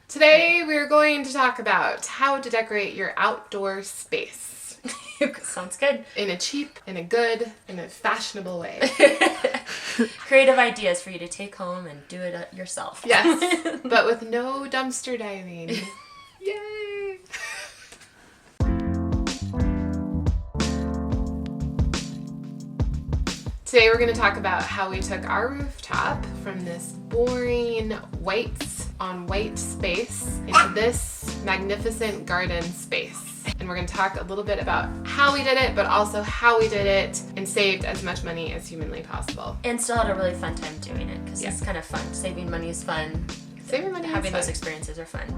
Today we're going to talk about how to decorate your outdoor space. Sounds good. In a cheap, in a good, in a fashionable way. Creative ideas for you to take home and do it yourself. Yes, but with no dumpster diving. Yay! Today we're going to talk about how we took our rooftop from this boring white on white space into this magnificent garden space. And we're going to talk a little bit about how we did it, but also how we did it and saved as much money as humanly possible. And still had a really fun time doing it because it's kind of fun. Saving money is fun. Saving money Having is fun. those experiences are fun.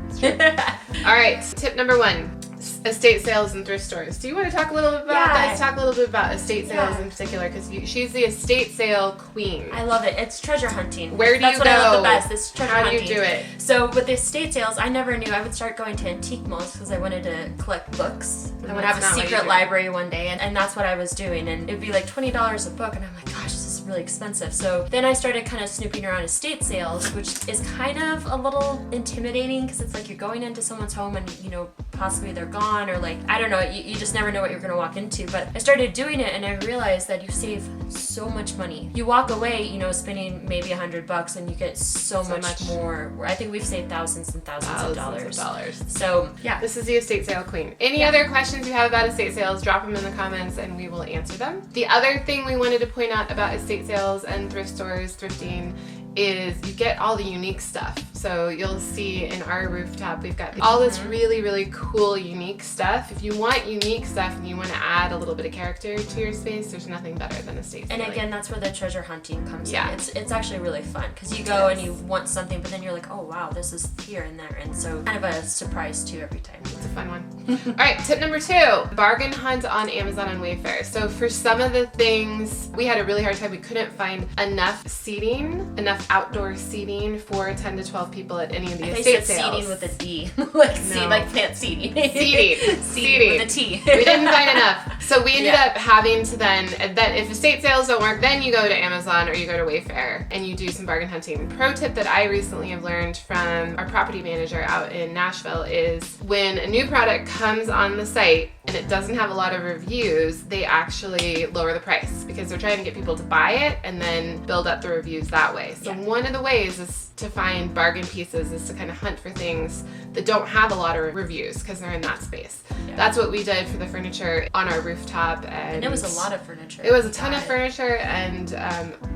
All right, tip number 1. Estate sales and thrift stores. Do you want to talk a little bit about that? Let's talk a little bit about estate sales in particular, because she's the estate sale queen. I love it. It's treasure hunting. Where do That's you go? That's what I love the best. It's treasure hunting. How do you do it? So with the estate sales, I never knew. I would start going to antique malls because I wanted to collect books. I would have a secret library one day, and that's what I was doing. And it'd be like $20 a book, and I'm like, gosh, this is really expensive. So then I started kind of snooping around estate sales, which is kind of a little intimidating because it's like you're going into someone's home and, you know, possibly they're gone, or like, I don't know, you just never know what you're going to walk into. But I started doing it and I realized that you save so much money. You walk away, you know, spending maybe $100 and you get so much more. I think we've saved thousands and thousands of dollars. So yeah. This is the estate sale queen. Any other questions you have about estate sales, drop them in the comments and we will answer them. The other thing we wanted to point out about estate sales and thrift stores, thrifting, is you get all the unique stuff. So you'll see in our rooftop, we've got all this really, really cool, unique stuff. If you want unique stuff and you want to add a little bit of character to your space, there's nothing better than estate sale. And again, that's where the treasure hunting comes in. It's actually really fun because you go and you want something, but then you're like, oh wow, this is here and there. And so kind of a surprise too every time. It's a fun one. All right, tip number 2, bargain hunt on Amazon and Wayfair. So for some of the things, we had a really hard time. We couldn't find enough seating, enough outdoor seating for 10 to 12 people at any of the estate sales. Seating with a D. Like plant seating. Seating with a T. We didn't find enough. So we ended up having to then if estate sales don't work, then you go to Amazon or you go to Wayfair and you do some bargain hunting. Pro tip that I recently have learned from our property manager out in Nashville is when a new product comes on the site and it doesn't have a lot of reviews, they actually lower the price because they're trying to get people to buy it and then build up the reviews that way. So one of the ways is to find bargain pieces, is to kind of hunt for things that don't have a lot of reviews because they're in that space. That's what we did for the furniture on our rooftop. And it was a lot of furniture. It was a ton of furniture, and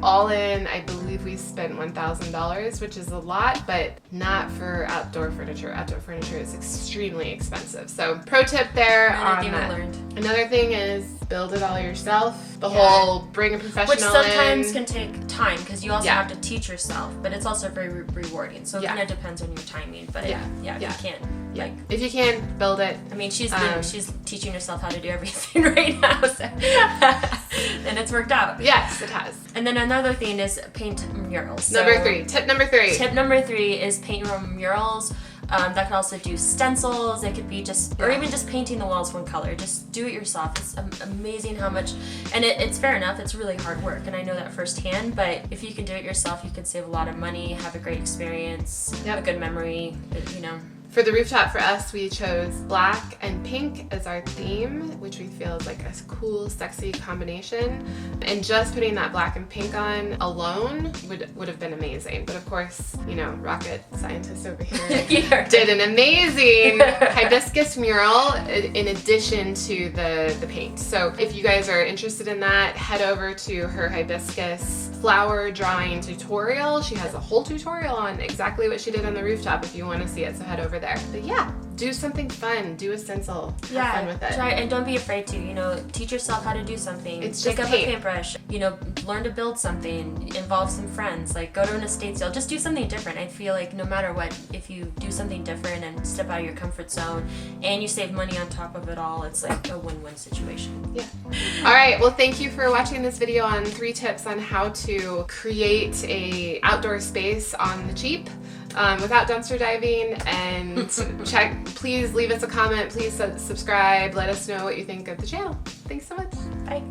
all in, I believe we spent $1,000, which is a lot, but not for outdoor furniture. Outdoor furniture is extremely expensive. So pro tip there on that. Another thing is build it all yourself. The whole bring a professional in. Which sometimes can take time because you also have to teach yourself, but it's also very rewarding. So it kind of depends on your timing. But if you can. Like, if you can, build it. I mean, she's teaching herself how to do everything right now, so and it's worked out. Yes, it has. And then another thing is paint murals. Number 3. Tip number 3. Tip number 3 is paint your own murals. That can also do stencils. It could be just, or even just painting the walls one color. Just do it yourself. It's amazing how much, and it's fair enough. It's really hard work, and I know that firsthand. But if you can do it yourself, you can save a lot of money, have a great experience, have a good memory. You know. For the rooftop, for us, we chose black and pink as our theme, which we feel is like a cool, sexy combination. And just putting that black and pink on alone would have been amazing. But of course, you know, rocket scientist over here did an amazing hibiscus mural in addition to the paint. So if you guys are interested in that, head over to her hibiscus flower drawing tutorial. She has a whole tutorial on exactly what she did on the rooftop if you want to see it, so head over there. But yeah, do something fun. Do a stencil. Have fun with it. Try, and don't be afraid to, you know, teach yourself how to do something. It's Pick just up a paintbrush, you know, learn to build something, involve some friends, like go to an estate sale, just do something different. I feel like no matter what, if you do something different and step out of your comfort zone and you save money on top of it all, it's like a win-win situation. Yeah. All right, well, thank you for watching this video on 3 tips on how to create a outdoor space on the cheap. Without dumpster diving, and please leave us a comment, please subscribe, let us know what you think of the channel. Thanks so much. Bye.